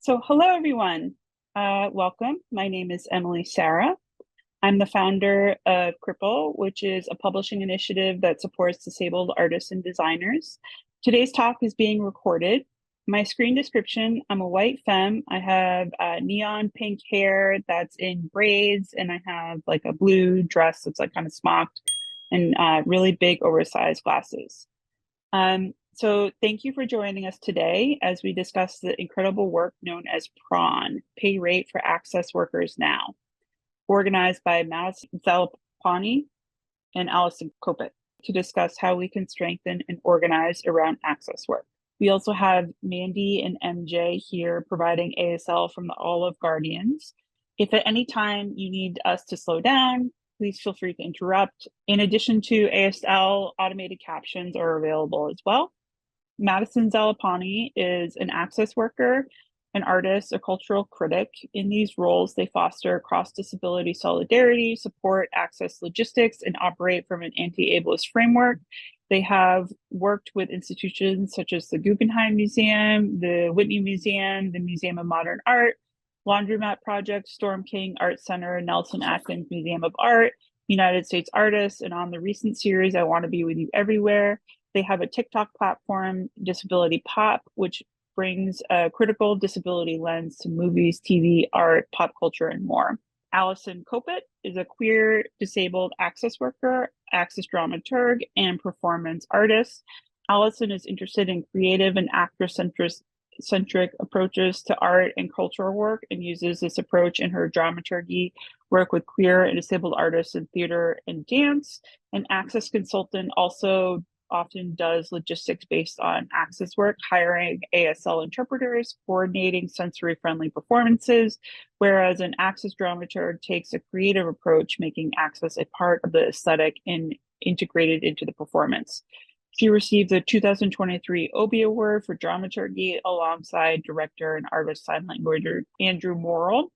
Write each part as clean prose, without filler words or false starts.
So hello, everyone. Welcome. My name is Emily Sarah. I'm the founder of Cripple, which is a publishing initiative that supports disabled artists and designers. Today's talk is being recorded. My screen description, I'm a white femme. I have neon pink hair that's in braids, and I have like a blue dress that's like kind of smocked and really big oversized glasses. So thank you for joining us today as we discuss the incredible work known as P.R.A.W.N, Pay Rate for Access Workers Now, organized by Madison Zalopany and Alison Kopit to discuss how we can strengthen and organize around access work. We also have Mandy and MJ here providing ASL from the Olive Guardians. If at any time you need us to slow down, please feel free to interrupt. In addition to ASL, automated captions are available as well. Madison Zalopany is an access worker, an artist, a cultural critic. In these roles, they foster cross-disability solidarity, support access logistics, and operate from an anti-ableist framework. They have worked with institutions such as the Guggenheim Museum, the Whitney Museum, the Museum of Modern Art, Laundromat Project, Storm King Art Center, Nelson Atkins Museum of Art, United States Artists, and on the recent series, I Want to Be With You Everywhere. They have a TikTok platform, Disability Pop, which brings a critical disability lens to movies, TV, art, pop culture, and more. Alison Kopit is a queer disabled access worker, access dramaturg, and performance artist. Alison is interested in creative and actor-centric approaches to art and cultural work and uses this approach in her dramaturgy work with queer and disabled artists in theater and dance. An access consultant also often does logistics based on access work, hiring ASL interpreters, coordinating sensory-friendly performances, whereas an access dramaturg takes a creative approach, making access a part of the aesthetic and integrated into the performance. She received the 2023 Obie Award for Dramaturgy alongside director and artist sign languager Andrew Morrill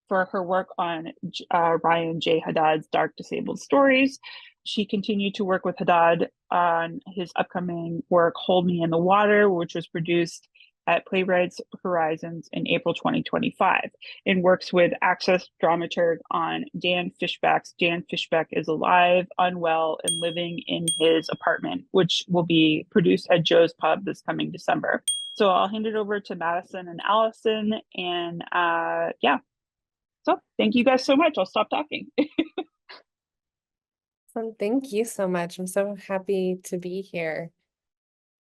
for her work on Ryan J. Haddad's Dark Disabled Stories. She continued to work with Haddad on his upcoming work, Hold Me in the Water, which was produced at Playwrights Horizons in April 2025, and works with Access Dramaturg on Dan Fishback's Dan Fishback is Alive, Unwell, and Living in His Apartment, which will be produced at Joe's Pub this coming December. So I'll hand it over to Madison and Allison, and yeah. So thank you guys so much. I'll stop talking. Thank you so much. I'm so happy to be here.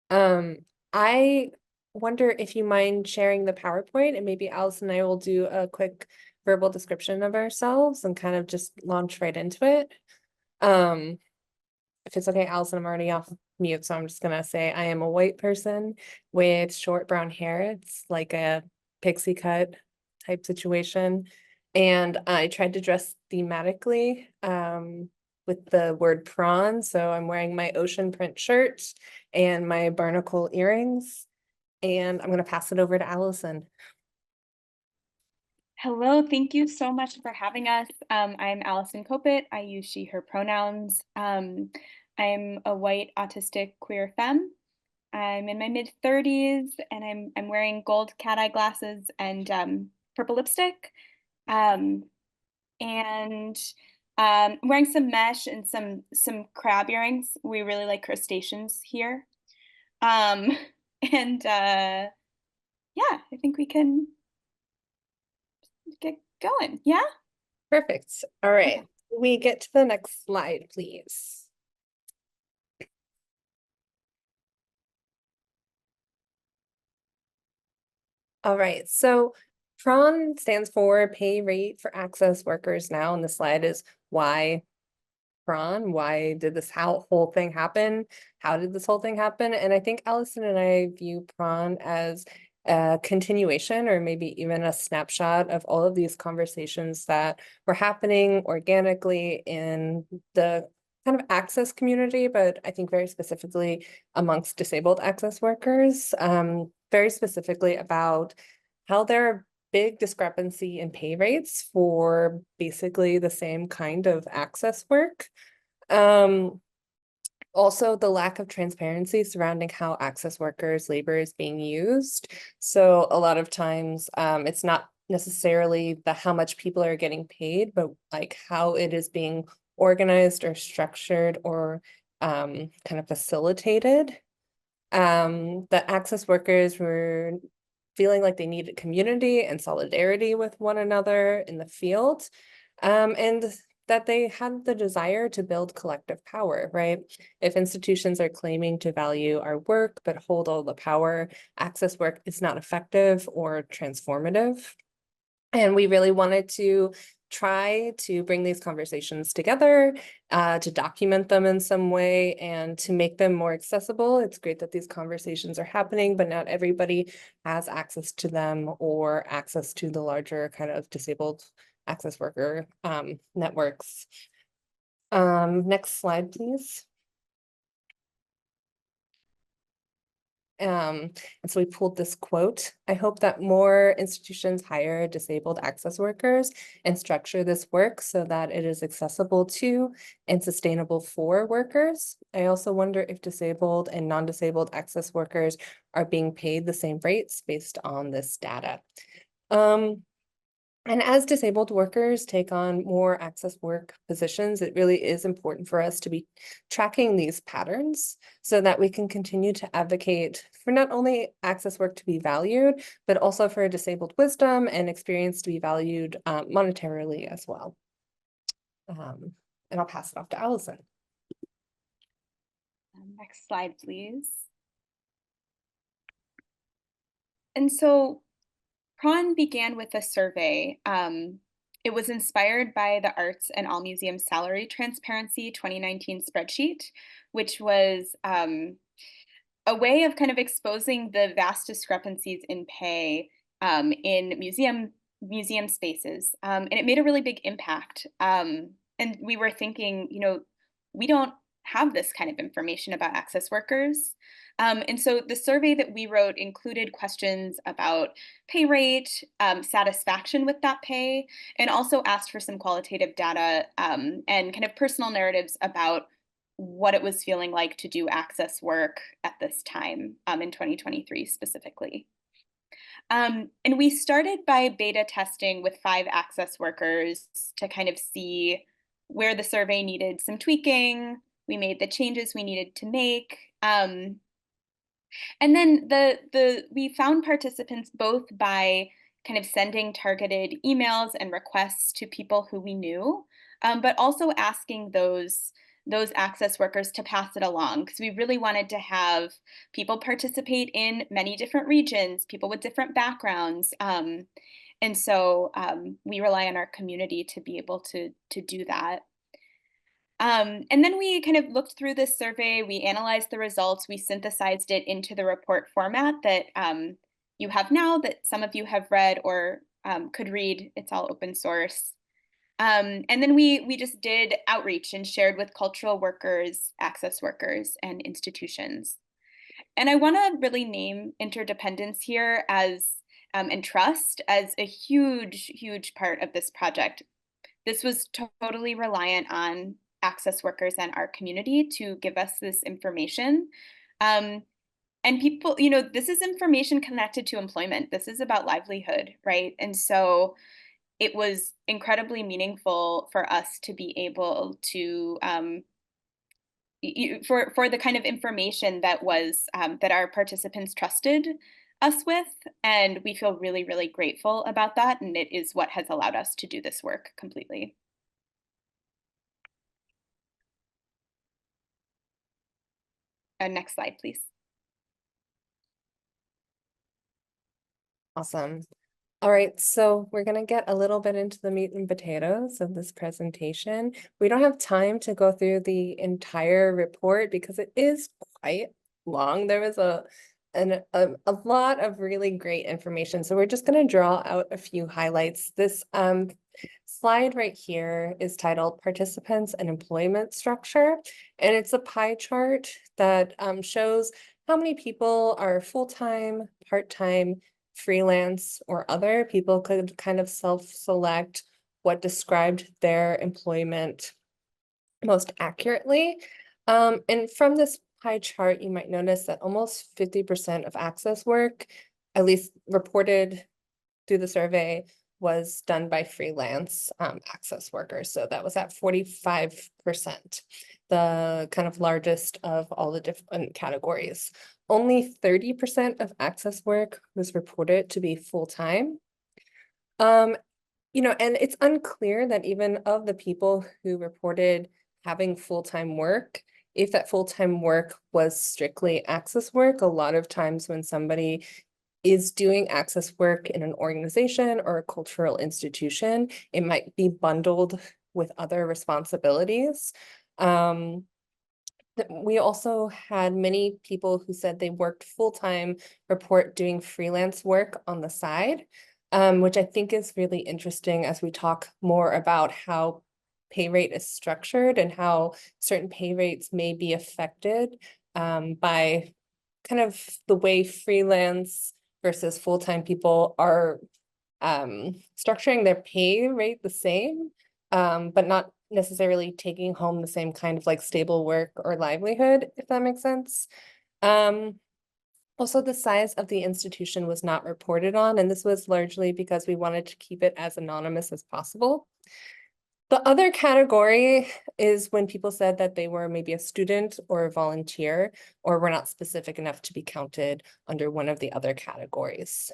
I wonder if you mind sharing the PowerPoint, and maybe Allison and I will do a quick verbal description of ourselves and kind of just launch right into it. If it's okay, Allison, I'm already off mute, so I'm just gonna say I am a white person with short brown hair. It's like a pixie cut type situation. And I tried to dress thematically with the word prawn. So I'm wearing my ocean print shirt and my barnacle earrings. And I'm going to pass it over to Allison. Hello, thank you so much for having us. I'm Alison Kopit. I use she, her pronouns. I'm a white autistic queer femme. I'm in my mid-30s and I'm wearing gold cat-eye glasses and purple lipstick. I'm wearing some mesh and some crab earrings. We really like crustaceans here. And yeah, I think we can get going. Yeah? Perfect. All right. Okay. We get to the next slide, please. All right. So P.R.A.W.N stands for Pay Rate for Access Workers Now, and the slide is why P.R.A.W.N. Why did this whole thing happen? How did this whole thing happen? And I think Allison and I view P.R.A.W.N as a continuation or maybe even a snapshot of all of these conversations that were happening organically in the kind of access community, but I think very specifically amongst disabled access workers, very specifically about how there are big discrepancy in pay rates for basically the same kind of access work. Also, the lack of transparency surrounding how access workers' labor is being used. So a lot of times, it's not necessarily how much people are getting paid, but like how it is being organized or structured or kind of facilitated. The access workers were feeling like they needed community and solidarity with one another in the field, and that they had the desire to build collective power, right? If institutions are claiming to value our work but hold all the power, access work is not effective or transformative. And we really wanted to try to bring these conversations together, to document them in some way and to make them more accessible. It's great that these conversations are happening, but not everybody has access to them or access to the larger kind of disabled access worker networks. Next slide, please. And so we pulled this quote. I hope that more institutions hire disabled access workers and structure this work so that it is accessible to and sustainable for workers. I also wonder if disabled and non-disabled access workers are being paid the same rates based on this data. And as disabled workers take on more access work positions, it really is important for us to be tracking these patterns so that we can continue to advocate for not only access work to be valued, but also for disabled wisdom and experience to be valued monetarily as well. And I'll pass it off to Allison. Next slide, please. And so P.R.A.W.N began with a survey. It was inspired by the Arts and All Museums Salary Transparency 2019 spreadsheet, which was a way of kind of exposing the vast discrepancies in pay in museum spaces. And it made a really big impact. And we were thinking, we don't have this kind of information about access workers. And so the survey that we wrote included questions about pay rate, satisfaction with that pay, and also asked for some qualitative data and kind of personal narratives about what it was feeling like to do access work at this time in 2023 specifically. And we started by beta testing with 5 access workers to kind of see where the survey needed some tweaking. We made the changes we needed to make. And then we found participants both by kind of sending targeted emails and requests to people who we knew, but also asking those access workers to pass it along, because we really wanted to have people participate in many different regions, people with different backgrounds. And so we rely on our community to be able to do that. And then we kind of looked through this survey, we analyzed the results, we synthesized it into the report format that you have now, that some of you have read or could read. It's all open source. And then we just did outreach and shared with cultural workers, access workers, and institutions. And I want to really name interdependence here as and trust as a huge, huge part of this project. This was totally reliant on access workers and our community to give us this information. And people, this is information connected to employment. This is about livelihood, right? And so it was incredibly meaningful for us to be able to, for the kind of information that was, that our participants trusted us with. And we feel really, really grateful about that. And it is what has allowed us to do this work completely. Next slide, please. Awesome. All right, so we're going to get a little bit into the meat and potatoes of this presentation. We don't have time to go through the entire report because it is quite long. There was a lot of really great information. So we're just going to draw out a few highlights. This slide right here is titled Participants and Employment Structure, and it's a pie chart that shows how many people are full-time, part-time, freelance, or other. People could kind of self-select what described their employment most accurately. And from this pie chart, you might notice that almost 50% of access work, at least reported through the survey, was done by freelance access workers. So that was at 45%, the kind of largest of all the different categories. Only 30% of access work was reported to be full-time. And it's unclear that even of the people who reported having full-time work, if that full-time work was strictly access work. A lot of times when somebody is doing access work in an organization or a cultural institution, it might be bundled with other responsibilities. We also had many people who said they worked full-time report doing freelance work on the side, which I think is really interesting as we talk more about how pay rate is structured and how certain pay rates may be affected by kind of the way freelance versus full-time people are structuring their pay rate the same, but not necessarily taking home the same kind of like stable work or livelihood, if that makes sense. Also, the size of the institution was not reported on, and this was largely because we wanted to keep it as anonymous as possible. The other category is when people said that they were maybe a student or a volunteer, or were not specific enough to be counted under one of the other categories.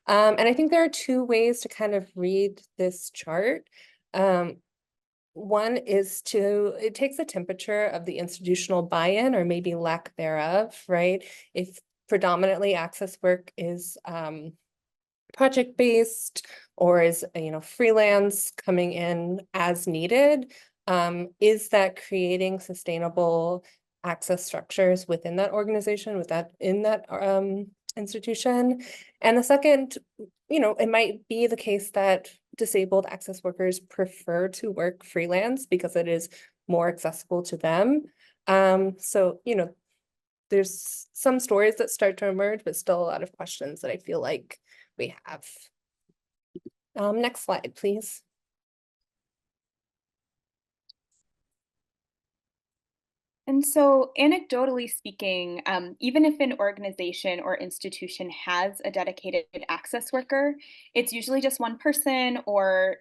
And I think there are two ways to kind of read this chart. One is it takes a temperature of the institutional buy-in or maybe lack thereof, right? If predominantly access work is project-based or is freelance coming in as needed, is that creating sustainable access structures within that organization, in that institution? And the second, it might be the case that disabled access workers prefer to work freelance because it is more accessible to them. So, there's some stories that start to emerge, but still a lot of questions that I feel like we have. Next slide, please. And so anecdotally speaking, even if an organization or institution has a dedicated access worker, it's usually just one person or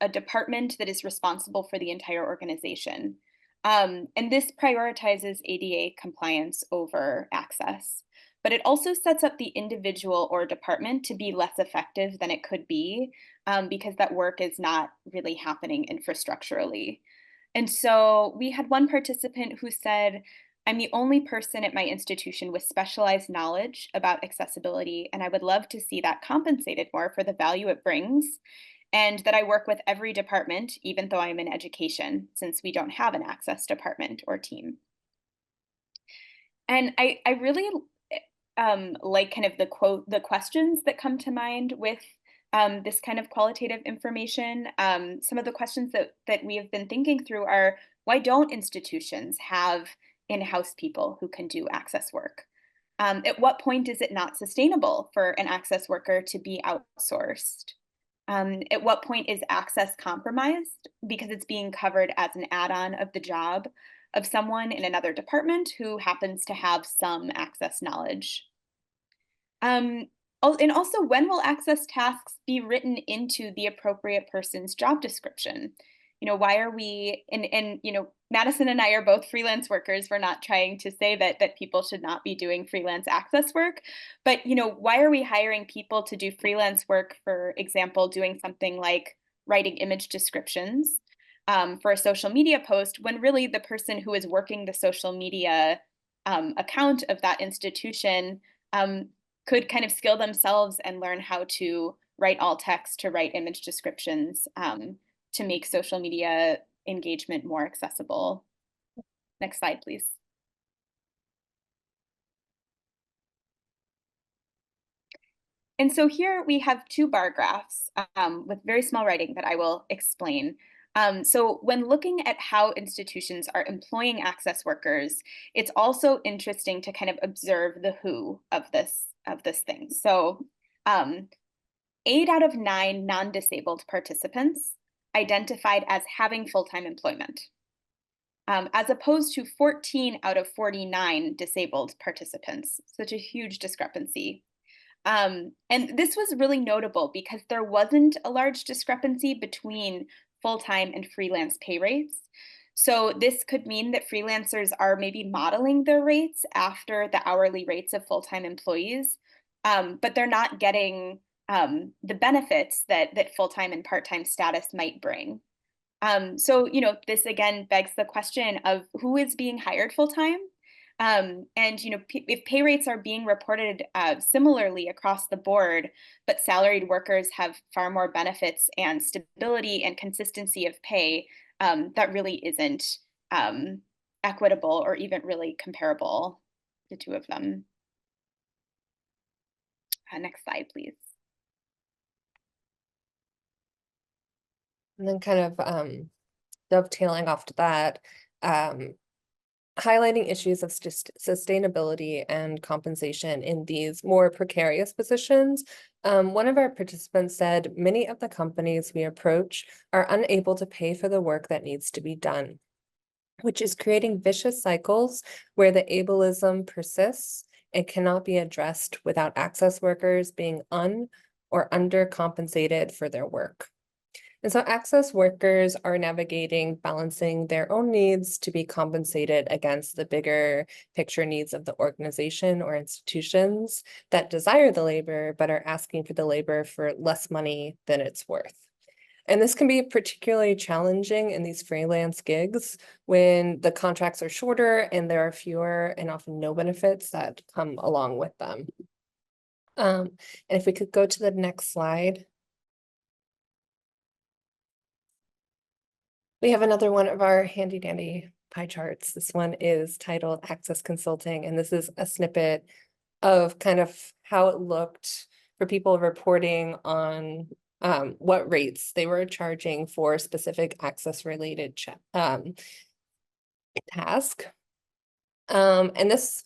a department that is responsible for the entire organization. And this prioritizes ADA compliance over access. But it also sets up the individual or department to be less effective than it could be because that work is not really happening infrastructurally. And so we had one participant who said, I'm the only person at my institution with specialized knowledge about accessibility, and I would love to see that compensated more for the value it brings, and that I work with every department, even though I'm in education, since we don't have an access department or team. And I really like kind of the questions that come to mind with this kind of qualitative information. Some of the questions that we have been thinking through are, why don't institutions have in-house people who can do access work? At what point is it not sustainable for an access worker to be outsourced? At what point is access compromised because it's being covered as an add-on of the job of someone in another department who happens to have some access knowledge? And also, when will access tasks be written into the appropriate person's job description? Why are we, and Madison and I are both freelance workers. We're not trying to say that people should not be doing freelance access work, but why are we hiring people to do freelance work, for example, doing something like writing image descriptions for a social media post, when really the person who is working the social media account of that institution could kind of skill themselves and learn how to write alt text, to write image descriptions, to make social media engagement more accessible. Next slide, please. And so here we have two bar graphs with very small writing that I will explain. So when looking at how institutions are employing access workers, it's also interesting to kind of observe the who of this thing. So 8 out of 9 non-disabled participants identified as having full-time employment. as opposed to 14 out of 49 disabled participants. Such a huge discrepancy. And this was really notable because there wasn't a large discrepancy between full-time and freelance pay rates. So this could mean that freelancers are maybe modeling their rates after the hourly rates of full-time employees, but they're not getting the benefits that full-time and part-time status might bring. So, this again begs the question of who is being hired full-time? And, if pay rates are being reported similarly across the board, but salaried workers have far more benefits and stability and consistency of pay, that really isn't equitable or even really comparable, the two of them. Next slide, please. And then kind of dovetailing off to that, highlighting issues of sustainability and compensation in these more precarious positions. One of our participants said, many of the companies we approach are unable to pay for the work that needs to be done, which is creating vicious cycles where the ableism persists and cannot be addressed without access workers being or undercompensated for their work. And so access workers are navigating, balancing their own needs to be compensated against the bigger picture needs of the organization or institutions that desire the labor, but are asking for the labor for less money than it's worth. And this can be particularly challenging in these freelance gigs when the contracts are shorter and there are fewer and often no benefits that come along with them. And if we could go to the next slide. We have another one of our handy dandy pie charts. This one is titled Access Consulting, and this is a snippet of kind of how it looked for people reporting on what rates they were charging for specific access related task. And this,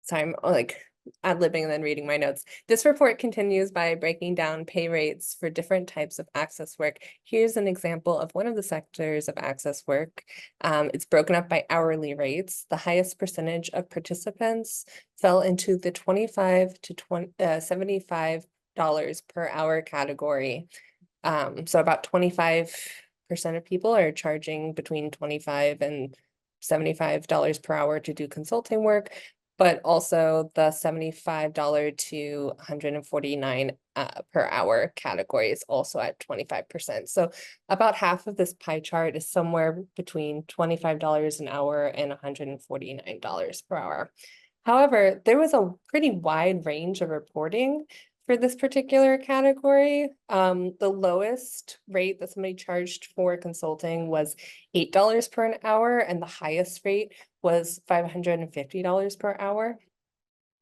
sorry, I'm like ad-libbing and then reading my notes. This report continues by breaking down pay rates for different types of access work. Here's an example of one of the sectors of access work. It's broken up by hourly rates. The highest percentage of participants fell into the $25 to $75 per hour category. So about 25% of people are charging between $25 and $75 per hour to do consulting work, but also the $75 to $149 per hour category is also at 25%. So about half of this pie chart is somewhere between $25 an hour and $149 per hour. However, there was a pretty wide range of reporting for this particular category. The lowest rate that somebody charged for consulting was $8 per hour, and the highest rate was $550 per hour.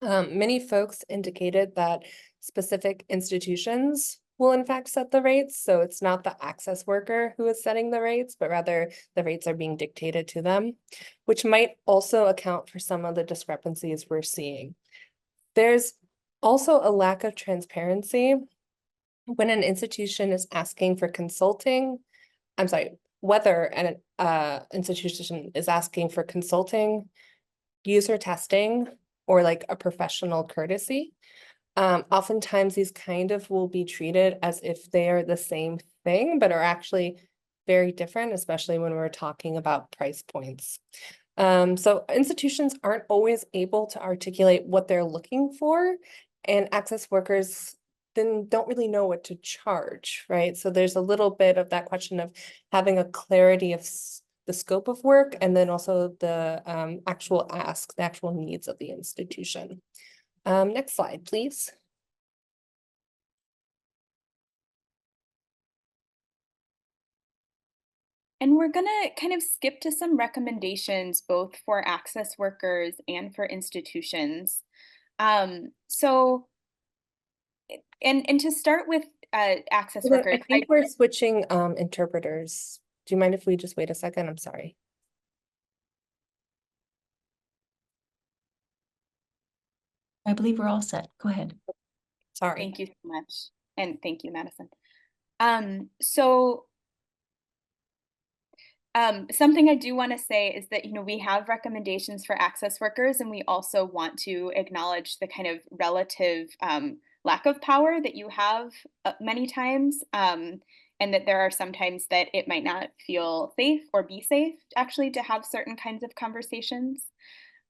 Many folks indicated that specific institutions will in fact set the rates. So it's not the access worker who is setting the rates, but rather the rates are being dictated to them, which might also account for some of the discrepancies we're seeing. There's also a lack of transparency when an institution is asking for consulting. I'm sorry, whether an institution is asking for consulting, user testing, or like a professional courtesy. Oftentimes these kind of will be treated as if they are the same thing, but are actually very different, especially when we're talking about price points. So institutions aren't always able to articulate what they're looking for, and access workers then don't really know what to charge, right? So there's a little bit of that question of having a clarity of the scope of work, and then also the actual ask, the actual needs of the institution. Next slide, please. And we're gonna kind of skip to some recommendations both for access workers and for institutions. So, and to start with access workers, I think we're switching interpreters. Do you mind if we just wait a second? I'm sorry. I believe we're all set. Go ahead. Sorry. Thank you so much. And thank you, Madison. So Something I do want to say is that, we have recommendations for access workers, and we also want to acknowledge the kind of relative lack of power that you have many times, and that there are sometimes that it might not feel safe or be safe actually to have certain kinds of conversations.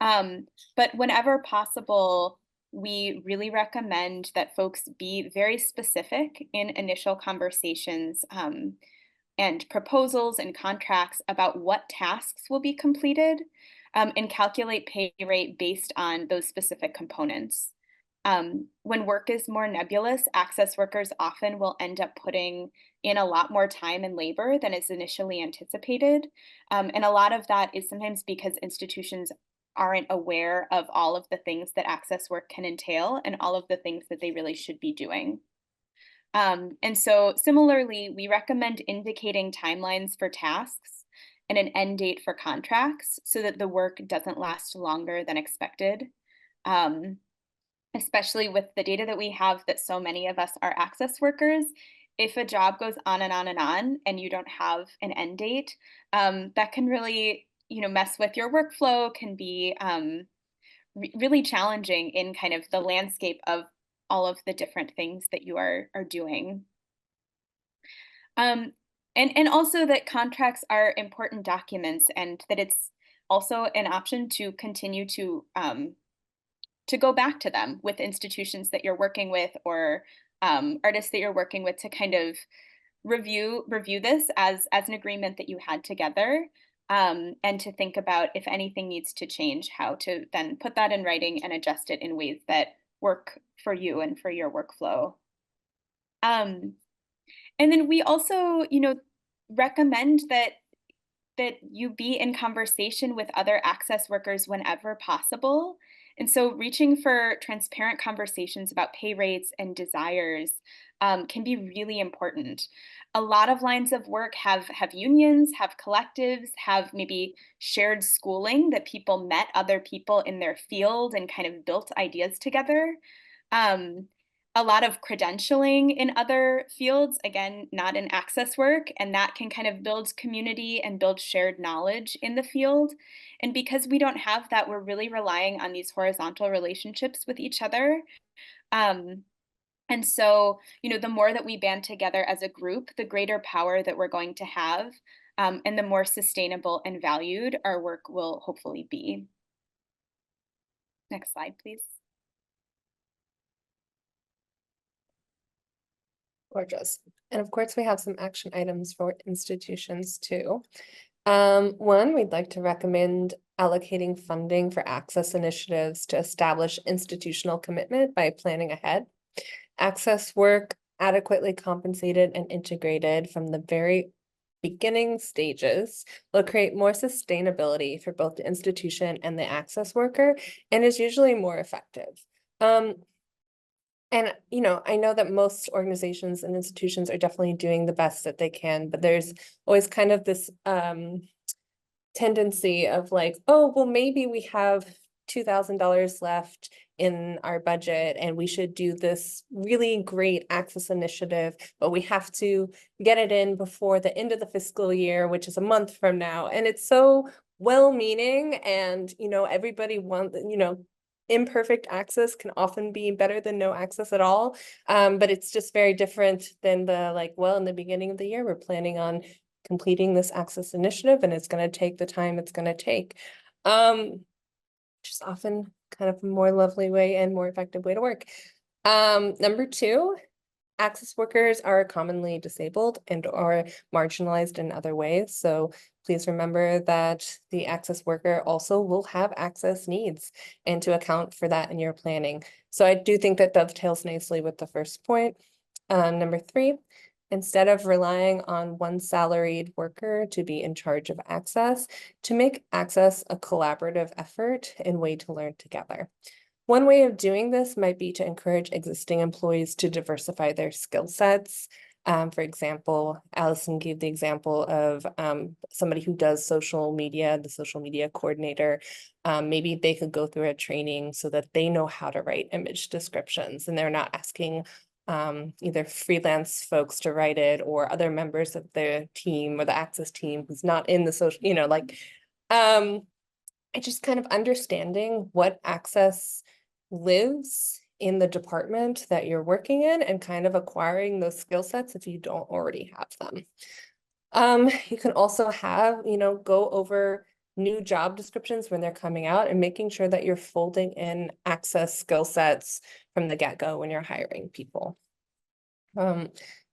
But whenever possible, we really recommend that folks be very specific in initial conversations, and proposals and contracts about what tasks will be completed, and calculate pay rate based on those specific components. When work is more nebulous, access workers often will end up putting in a lot more time and labor than is initially anticipated. And a lot of that is sometimes because institutions aren't aware of all of the things that access work can entail and all of the things that they really should be doing. And so similarly, we recommend indicating timelines for tasks and an end date for contracts so that the work doesn't last longer than expected. Especially with the data that we have that so many of us are access workers, if a job goes on and on and on and you don't have an end date, that can really, mess with your workflow, can be really challenging in kind of the landscape of all of the different things that you are doing. And also that contracts are important documents, and that it's also an option to continue to go back to them with institutions that you're working with, or artists that you're working with, to kind of review this as an agreement that you had together, and to think about if anything needs to change, how to then put that in writing and adjust it in ways that work for you and for your workflow. And then we also, recommend that you be in conversation with other access workers whenever possible. And so reaching for transparent conversations about pay rates and desires can be really important. A lot of lines of work have unions, have collectives, have maybe shared schooling that people met other people in their field and kind of built ideas together. A lot of credentialing in other fields, again, not in access work, and that can kind of build community and build shared knowledge in the field. And because we don't have that, we're really relying on these horizontal relationships with each other. And so, the more that we band together as a group, the greater power that we're going to have, and the more sustainable and valued our work will hopefully be. Next slide, please. Gorgeous. And of course, we have some action items for institutions too. One, we'd like to recommend allocating funding for access initiatives to establish institutional commitment by planning ahead. Access work adequately compensated and integrated from the very beginning stages will create more sustainability for both the institution and the access worker, and is usually more effective. And, I know that most organizations and institutions are definitely doing the best that they can, but there's always kind of this tendency of like, oh, well, maybe we have $2,000 left in our budget and we should do this really great access initiative, but we have to get it in before the end of the fiscal year, which is a month from now. And it's so well-meaning, and, everybody wants, imperfect access can often be better than no access at all. But it's just very different than the like, well, in the beginning of the year, we're planning on completing this access initiative and it's going to take the time it's going to take. Which is often kind of a more lovely way and more effective way to work. Number two, access workers are commonly disabled and or marginalized in other ways. So please remember that the access worker also will have access needs, and to account for that in your planning. So I do think that dovetails nicely with the first point. Number three, instead of relying on one salaried worker to be in charge of access, to make access a collaborative effort and way to learn together. One way of doing this might be to encourage existing employees to diversify their skill sets. For example, Allison gave the example of somebody who does social media, the social media coordinator. Maybe they could go through a training so that they know how to write image descriptions and they're not asking either freelance folks to write it or other members of the team or the access team who's not in the social, I just kind of understanding what access lives in the department that you're working in and kind of acquiring those skill sets if you don't already have them. You can also have, go over new job descriptions when they're coming out and making sure that you're folding in access skill sets from the get-go when you're hiring people.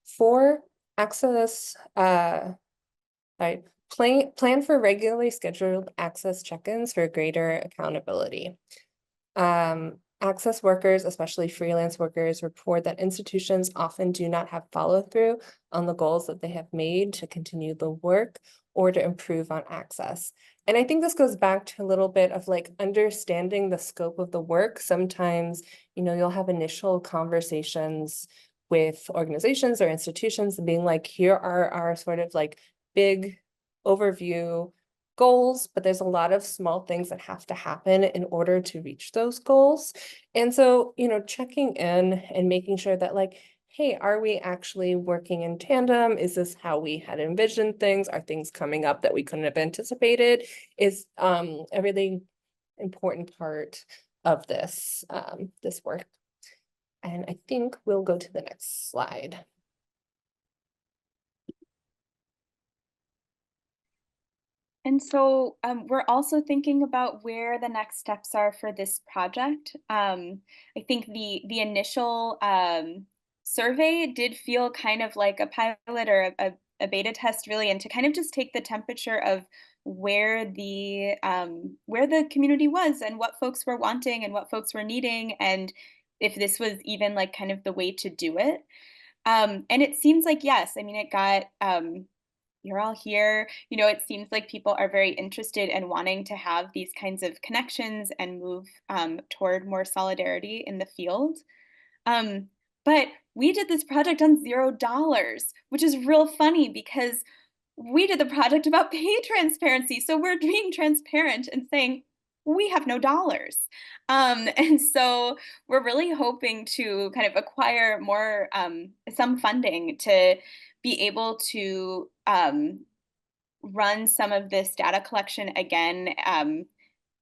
For access, plan for regularly scheduled access check-ins for greater accountability. Access workers, especially freelance workers, report that institutions often do not have follow-through on the goals that they have made to continue the work or to improve on access. And I think this goes back to a little bit of like understanding the scope of the work. Sometimes, you'll have initial conversations with organizations or institutions and being like, here are our sort of like big overview goals, but there's a lot of small things that have to happen in order to reach those goals. And so, checking in and making sure that like, hey, are we actually working in tandem? Is this how we had envisioned things? Are things coming up that we couldn't have anticipated? Is a really important part of this, this work. And I think we'll go to the next slide. And so we're also thinking about where the next steps are for this project. I think the initial survey did feel kind of like a pilot or a beta test, really, and to kind of just take the temperature of where the community was and what folks were wanting and what folks were needing, and if this was even like kind of the way to do it. And it seems like, yes, I mean, it got you're all here. It seems like people are very interested and wanting to have these kinds of connections and move toward more solidarity in the field. But we did this project on $0, which is real funny because we did the project about pay transparency. So we're being transparent and saying, we have no dollars. And so we're really hoping to kind of acquire more, some funding to be able to run some of this data collection again,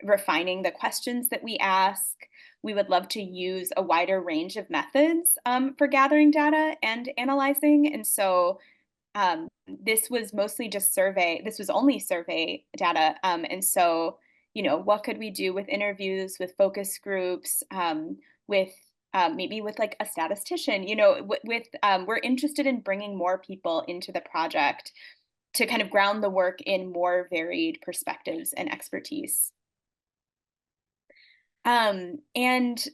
refining the questions that we ask. We would love to use a wider range of methods for gathering data and analyzing. And so this was mostly just survey. This was only survey data. And so, what could we do with interviews, with focus groups, with maybe with like a statistician, we're interested in bringing more people into the project to kind of ground the work in more varied perspectives and expertise. And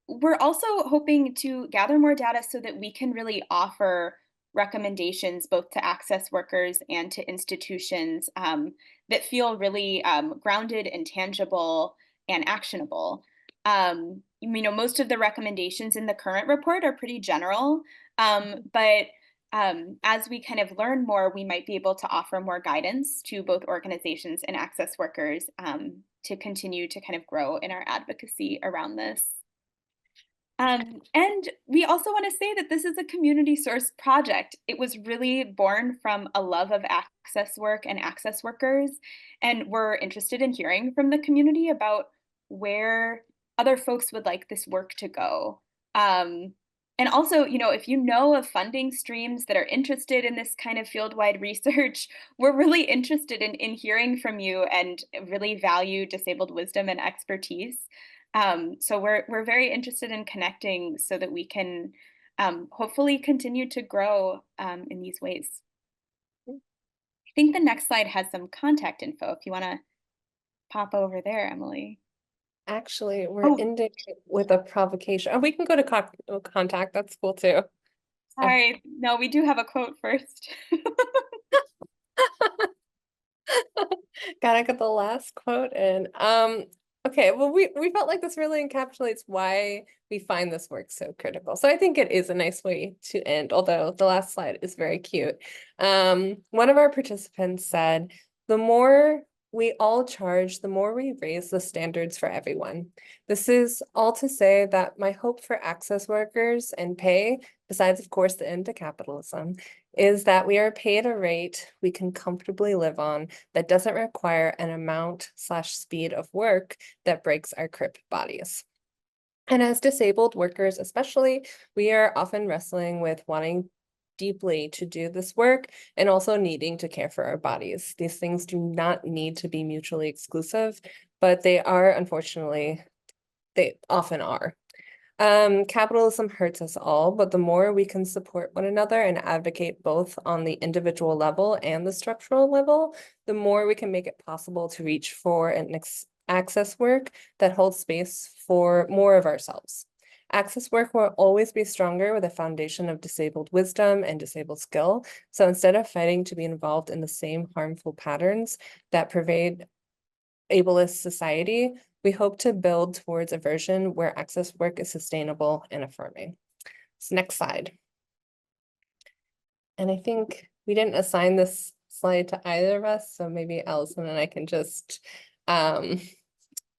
we're also hoping to gather more data so that we can really offer recommendations both to access workers and to institutions that feel really grounded and tangible and actionable. Most of the recommendations in the current report are pretty general, but as we kind of learn more, we might be able to offer more guidance to both organizations and access workers to continue to kind of grow in our advocacy around this. And we also want to say that this is a community sourced project. It was really born from a love of access work and access workers. And we're interested in hearing from the community about where other folks would like this work to go. And also, if you know of funding streams that are interested in this kind of field-wide research, we're really interested in hearing from you and really value disabled wisdom and expertise. So we're very interested in connecting so that we can hopefully continue to grow in these ways. I think the next slide has some contact info if you want to pop over there, Emily. Actually, we're ending with a provocation. Oh, we can go to contact. That's cool too. Sorry, no, we do have a quote first. Gotta get the last quote in. Okay, well, we felt like this really encapsulates why we find this work so critical. So I think it is a nice way to end, although the last slide is very cute. One of our participants said, the more we all charge, the more we raise the standards for everyone. This is all to say that my hope for access workers and pay besides, of course, the end to capitalism, is that we are paid a rate we can comfortably live on that doesn't require an amount/speed of work that breaks our crip bodies. And as disabled workers, especially, we are often wrestling with wanting deeply to do this work and also needing to care for our bodies. These things do not need to be mutually exclusive, but they are, unfortunately, they often are. Capitalism hurts us all, but the more we can support one another and advocate both on the individual level and the structural level, the more we can make it possible to reach for and access work that holds space for more of ourselves. Access work will always be stronger with a foundation of disabled wisdom and disabled skill. So instead of fighting to be involved in the same harmful patterns that pervade ableist society, we hope to build towards a version where access work is sustainable and affirming. So next slide. And I think we didn't assign this slide to either of us, so maybe Allison and I can just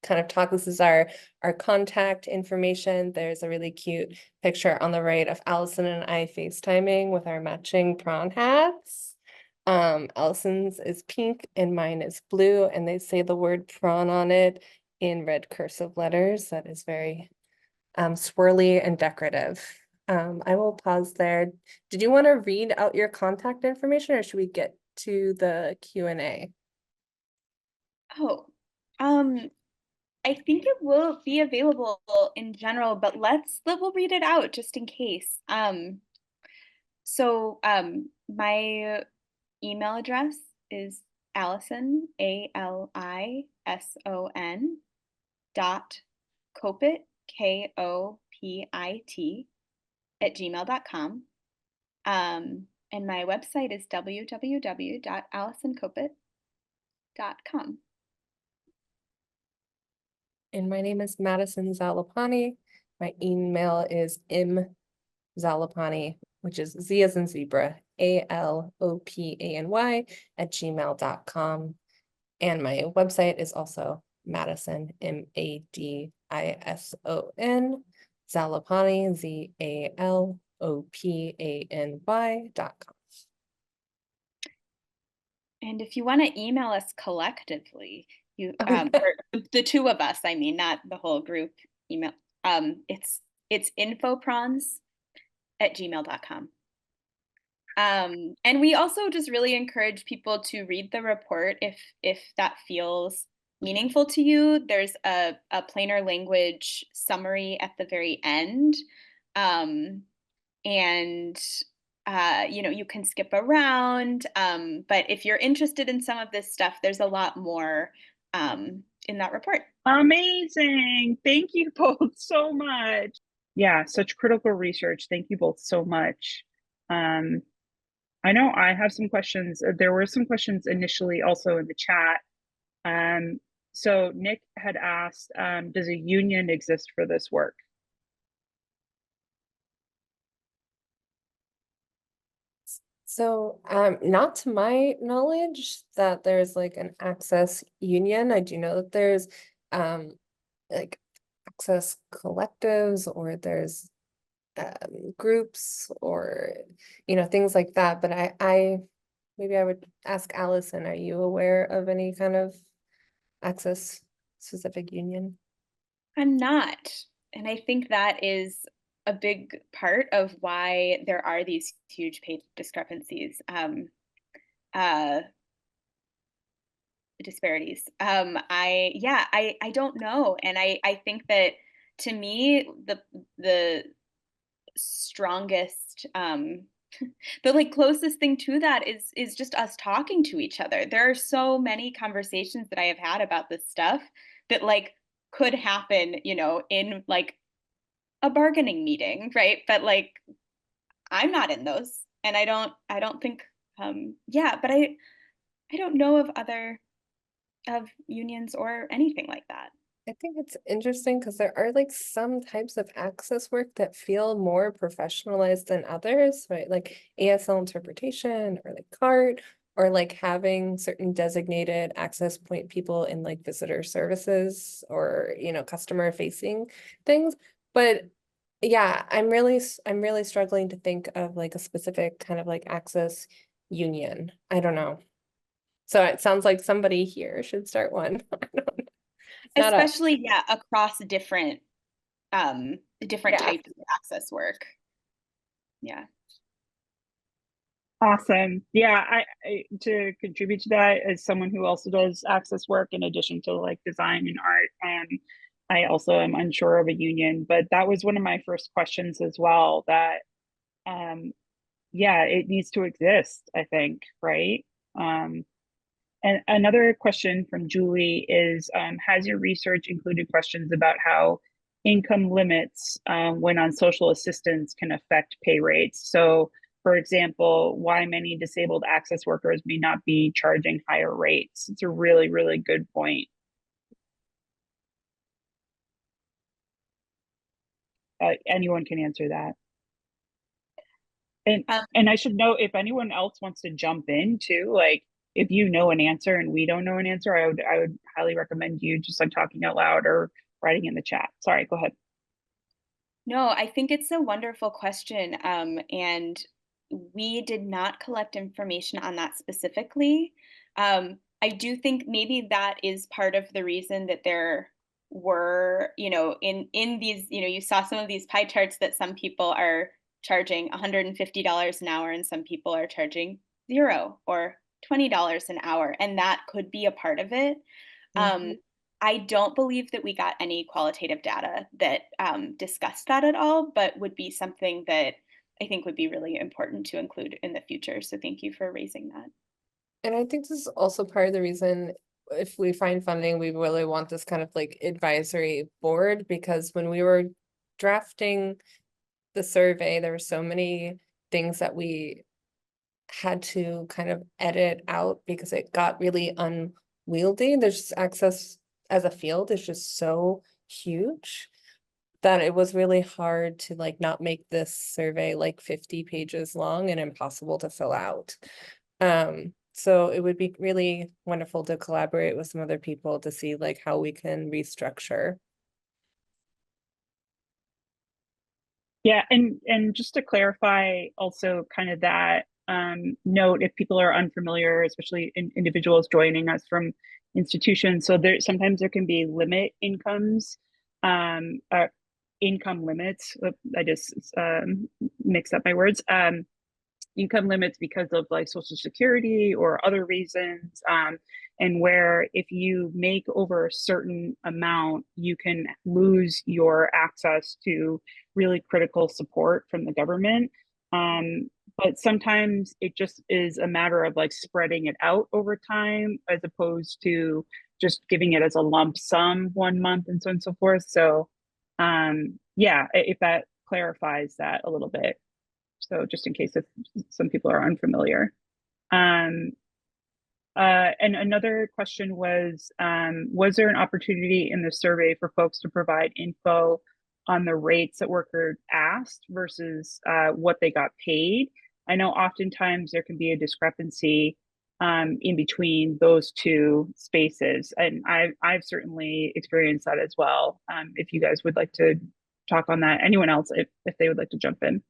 kind of talk. This is our contact information. There's a really cute picture on the right of Allison and I FaceTiming with our matching prawn hats. Allison's is pink and mine is blue, and they say the word prawn on it in red cursive letters. That is very swirly and decorative. I will pause there. Did you want to read out your contact information, or should we get to the Q&A? Oh, I think it will be available in general, but we'll read it out just in case. My email address is Alison, ALISON .Kopit, KOPIT @gmail.com. And my website is www.alisonkopit.com. And my name is Madison Zalopany. My email is mzalopany, which is Z as in zebra, ALOPANY @gmail.com. And my website is also Madison, MADISON, Zalopany, ZALOPANY.com. And if you want to email us collectively, or the two of us, I mean, not the whole group email, it's infoprawns@gmail.com. And we also just really encourage people to read the report if that feels meaningful to you. There's a plainer language summary at the very end. You can skip around, but if you're interested in some of this stuff, there's a lot more in that report. Amazing. Thank you both so much. Yeah, such critical research. Thank you both so much. I know I have some questions. There were some questions initially also in the chat. So Nick had asked, does a union exist for this work? So, not to my knowledge that there's like an access union. I do know that there's like access collectives, or there's groups, or things like that. But I maybe I would ask Allison, are you aware of any kind of access specific union? I'm not. And I think that is a big part of why there are these huge pay discrepancies, disparities. I don't know. And I think that, to me, the strongest, the closest thing to that is just us talking to each other. There are so many conversations that I have had about this stuff that could happen, in a bargaining meeting, right? But I'm not in those, and I don't think, but I don't know of unions or anything like that. I think it's interesting because there are some types of access work that feel more professionalized than others, right? Like ASL interpretation, or CART, or having certain designated access point people in visitor services, or customer facing things. But Yeah, I'm really struggling to think of like a specific kind of like access union. I don't know. So it sounds like somebody here should start one. I don't know. Not us. Especially, yeah, across different different Yeah. types of access work. Yeah. Awesome. Yeah, I to contribute to that as someone who also does access work in addition to like design and art, I also am unsure of a union, but that was one of my first questions as well, that um yeah, it needs to exist, I think, right? Um and another question from Julie is, has your research included questions about how income limits when on social assistance can affect pay rates? So, for example, why many disabled access workers may not be charging higher rates? It's a really, really good point. Anyone can answer that. And Um, and I should know if anyone else wants to jump in too, like if you know an answer and we don't know an answer, I would highly recommend you just like talking out loud or writing in the chat. Sorry, go ahead. no, I think it's a wonderful question. And we did not collect information on that specifically. I do think maybe that is part of the reason that there were, in these, you saw some of these pie charts that some people are charging $150 an hour and some people are charging 0 or $20 an hour, and that could be a part of it. Um, Mhm. I don't believe that we got any qualitative data that discussed that at all, but would be something that I think would be really important to include in the future. So thank you for raising that. And I think this is also part of the reason if we find funding, we really want this kind of like advisory board, because when we were drafting the survey, there were so many things that we had to kind of edit out because it got really unwieldy. There's just access as a field is just so huge that it was really hard to like not make this survey like 50 pages long and impossible to fill out. So it would be really wonderful to collaborate with some other people to see like how we can restructure. Yeah, and just to clarify also kind of that note, if people are unfamiliar, especially individuals joining us from institutions, so there sometimes there can be limit incomes, um, uh, income limits. I just mixed up my words. Income limits because of like social security or other reasons, and where if you make over a certain amount you can lose your access to really critical support from the government, but sometimes it just is a matter of like spreading it out over time as opposed to just giving it as a lump sum 1 month and so on and so forth. So yeah, if that clarifies that a little bit, so just in case if some people are unfamiliar. Um, and another question was there an opportunity in the survey for folks to provide info on the rates that workers asked versus what they got paid? I know oftentimes there can be a discrepancy in between those two spaces, and I've certainly experienced that as well. If you guys would like to talk on that, anyone else, if they would like to jump in.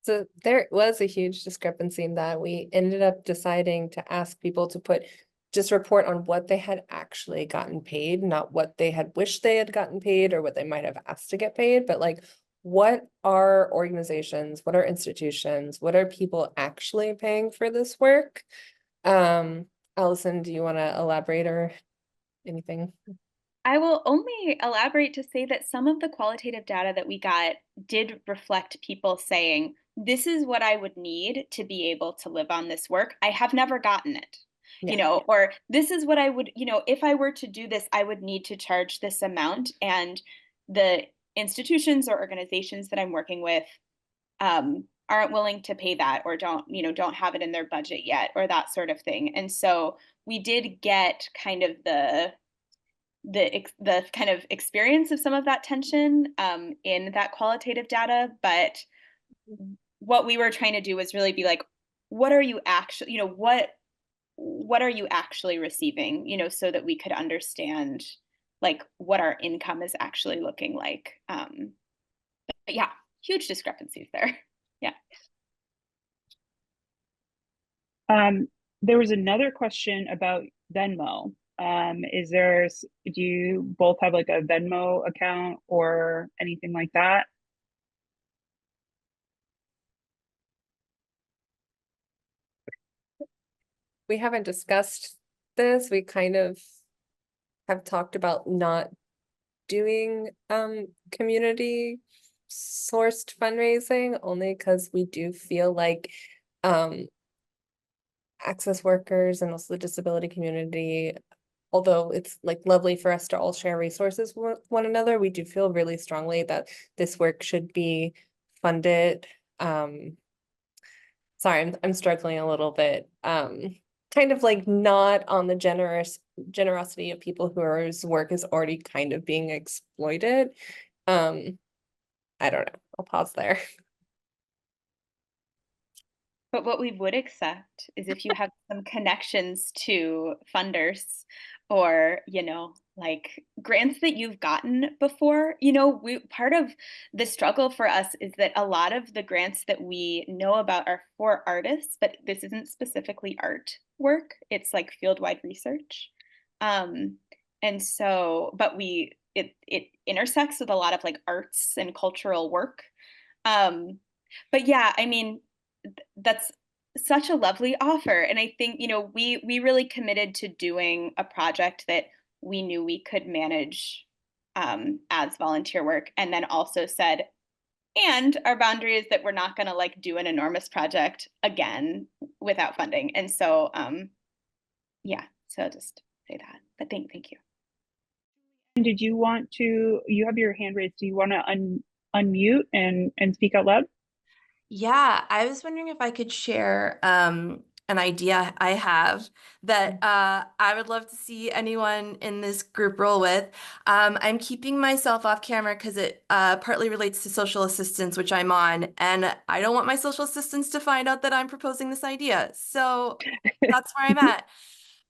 So there was a huge discrepancy in that we ended up deciding to ask people to just report on what they had actually gotten paid, not what they had wished they had gotten paid or what they might have asked to get paid, but like what are organizations, what are institutions, what are people actually paying for this work? Allison, do you want to elaborate or anything? I will only elaborate to say that some of the qualitative data that we got did reflect people saying, this is what I would need to be able to live on this work. I have never gotten it, Yeah. or this is what I would, if I were to do this, I would need to charge this amount. And the institutions or organizations that I'm working with aren't willing to pay that, or don't have it in their budget yet, or that sort of thing. And so we did get kind of the kind of experience of some of that tension in that qualitative data, but what we were trying to do was really be like, what are you actually, what are you actually receiving, so that we could understand like what our income is actually looking like. But yeah, huge discrepancies there. Yeah. There was another question about Venmo. Do you both have like a Venmo account or anything like that? We haven't discussed this. We kind of have talked about not doing community sourced fundraising only because we do feel like access workers and also the disability community, although it's like lovely for us to all share resources with one another, we do feel really strongly that this work should be funded. Sorry, I'm struggling a little bit. Kind of like not on the generosity of people whose work is already kind of being exploited. I don't know. I'll pause there. But what we would accept is if you have some connections to funders or, like grants that you've gotten before. Part of the struggle for us is that a lot of the grants that we know about are for artists, but this isn't specifically art work. It's like field-wide research. And so, but it intersects with a lot of like arts and cultural work. But yeah, I mean, that's such a lovely offer. And I think, we really committed to doing a project that we knew we could manage as volunteer work, and then also said, and our boundary is that we're not going to like do an enormous project again without funding. And so, yeah, so I'll just say that. But thank you. Did you have your hand raised. Do you want to unmute and speak out loud? Yeah, I was wondering if I could share an idea I have that I would love to see anyone in this group roll with. I'm keeping myself off camera because it partly relates to social assistance, which I'm on, and I don't want my social assistants to find out that I'm proposing this idea. So that's where I'm at.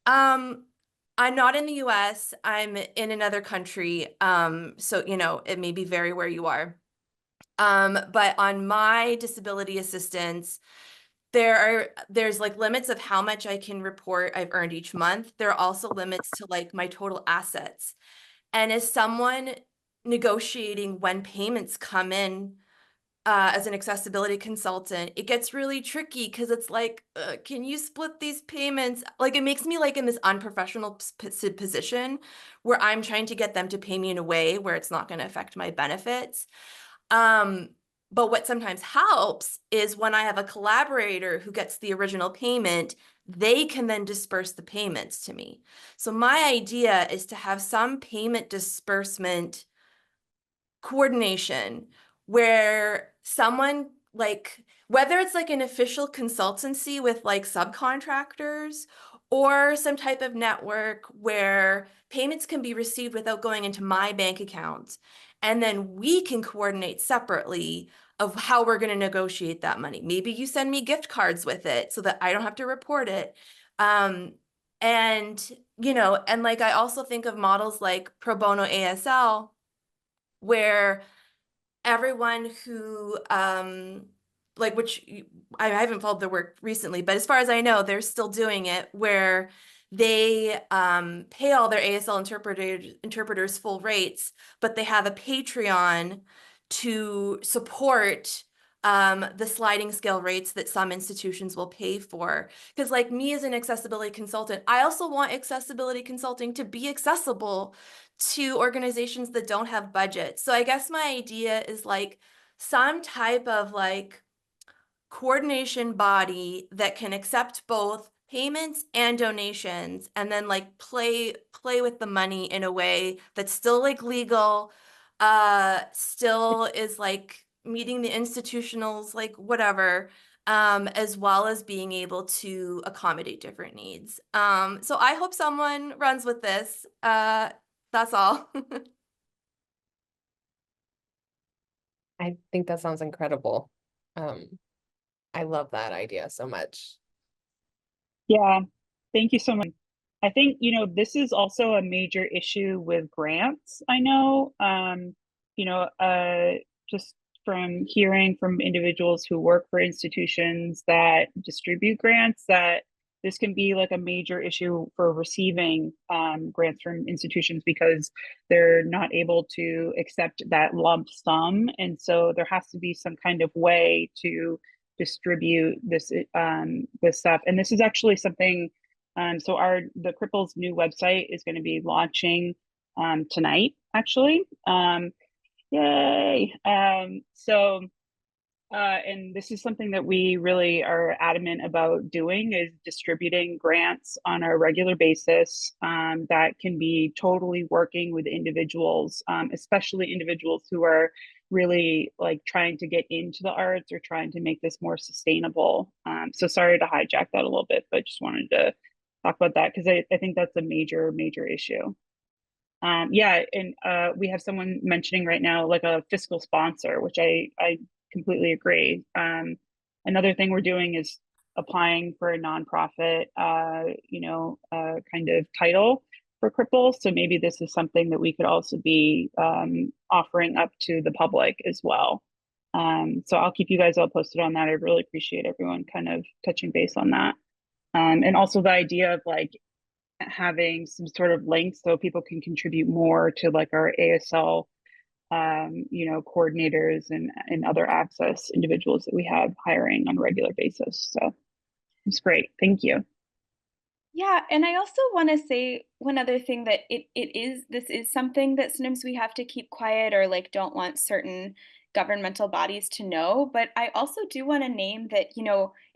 I'm not in the US, I'm in another country, so it may be vary where you are. But on my disability assistance, there's like limits of how much I can report I've earned each month. There are also limits to like my total assets. And as someone negotiating when payments come in, as an accessibility consultant, it gets really tricky because it's like, can you split these payments? Like it makes me like in this unprofessional position where I'm trying to get them to pay me in a way where it's not going to affect my benefits. But what sometimes helps is when I have a collaborator who gets the original payment, they can then disperse the payments to me. So my idea is to have some payment disbursement coordination where someone like, whether it's like an official consultancy with like subcontractors or some type of network where payments can be received without going into my bank account. And then we can coordinate separately of how we're going to negotiate that money. Maybe you send me gift cards with it so that I don't have to report it. And like I also think of models like Pro Bono ASL, where everyone who which I haven't followed their work recently, but as far as I know, they're still doing it, where they pay all their ASL interpreters full rates, but they have a Patreon to support the sliding scale rates that some institutions will pay for. Because like me as an accessibility consultant, I also want accessibility consulting to be accessible to organizations that don't have budget. So I guess my idea is like some type of like coordination body that can accept both payments and donations, and then like play with the money in a way that's still like legal, still is like meeting the institutionals, like whatever, as well as being able to accommodate different needs. So I hope someone runs with this. That's all. I think that sounds incredible. I love that idea so much. Yeah, thank you so much. I think, this is also a major issue with grants. I know, just from hearing from individuals who work for institutions that distribute grants that this can be like a major issue for receiving grants from institutions because they're not able to accept that lump sum. And so there has to be some kind of way to distribute this stuff. And this is actually something, so the Cripple's new website is going to be launching tonight, actually. Yay. And this is something that we really are adamant about doing, is distributing grants on a regular basis that can be totally working with individuals, especially individuals who are really like trying to get into the arts or trying to make this more sustainable. So sorry to hijack that a little bit, but just wanted to talk about that because I think that's a major, major issue. Yeah, and we have someone mentioning right now like a fiscal sponsor, which I completely agree. Another thing we're doing is applying for a nonprofit, kind of title for cripples. So maybe this is something that we could also be offering up to the public as well. So I'll keep you guys all posted on that. I really appreciate everyone kind of touching base on that. And also the idea of like having some sort of link so people can contribute more to like our ASL coordinators and other access individuals that we have hiring on a regular basis. So it's great. Thank you. Yeah, and I also want to say one other thing, that this is something that sometimes we have to keep quiet or like don't want certain governmental bodies to know. But I also do want to name that,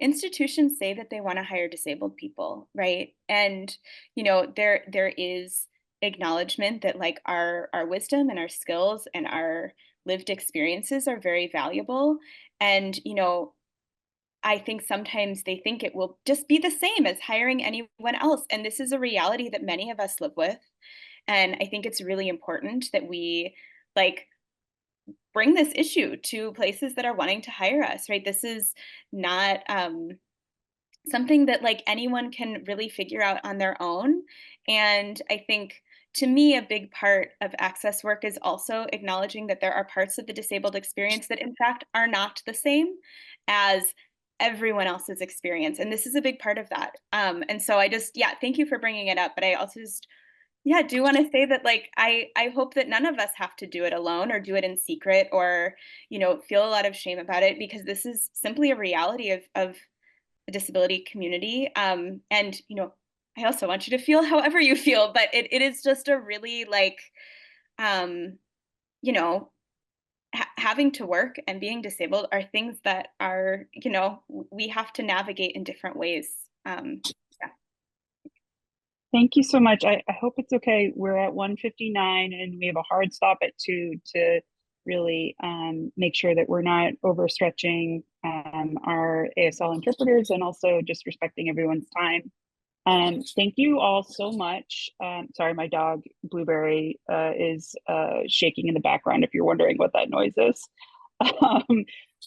institutions say that they want to hire disabled people, right? And, there is acknowledgement that like our wisdom and our skills and our lived experiences are very valuable. And, I think sometimes they think it will just be the same as hiring anyone else. And this is a reality that many of us live with. And I think it's really important that we like bring this issue to places that are wanting to hire us, right? This is not something that like anyone can really figure out on their own. And I think to me, a big part of access work is also acknowledging that there are parts of the disabled experience that in fact are not the same as everyone else's experience. And this is a big part of that. And so thank you for bringing it up. But I also do want to say that like, I hope that none of us have to do it alone or do it in secret or, feel a lot of shame about it, because this is simply a reality of the disability community. And, I also want you to feel however you feel, but it is just a really like, having to work and being disabled are things that are, we have to navigate in different ways. Yeah. Thank you so much. I hope it's okay. We're at 1:59 and we have a hard stop at 2 to really make sure that we're not overstretching our ASL interpreters and also just respecting everyone's time. Thank you all so much. Sorry, my dog Blueberry is shaking in the background if you're wondering what that noise is.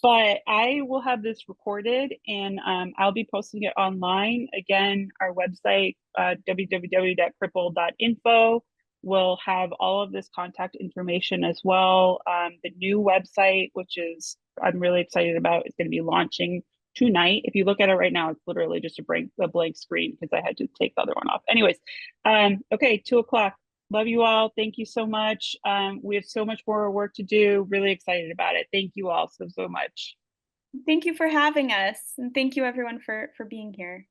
But I will have this recorded and I'll be posting it online. Again, our website, www.cripple.info, will have all of this contact information as well. The new website, which is I'm really excited about, is going to be launching tonight. If you look at it right now, it's literally just a blank screen because I had to take the other one off. Anyways, okay, 2:00. Love you all. Thank you so much. We have so much more work to do. Really excited about it. Thank you all so much. Thank you for having us. And thank you everyone for being here.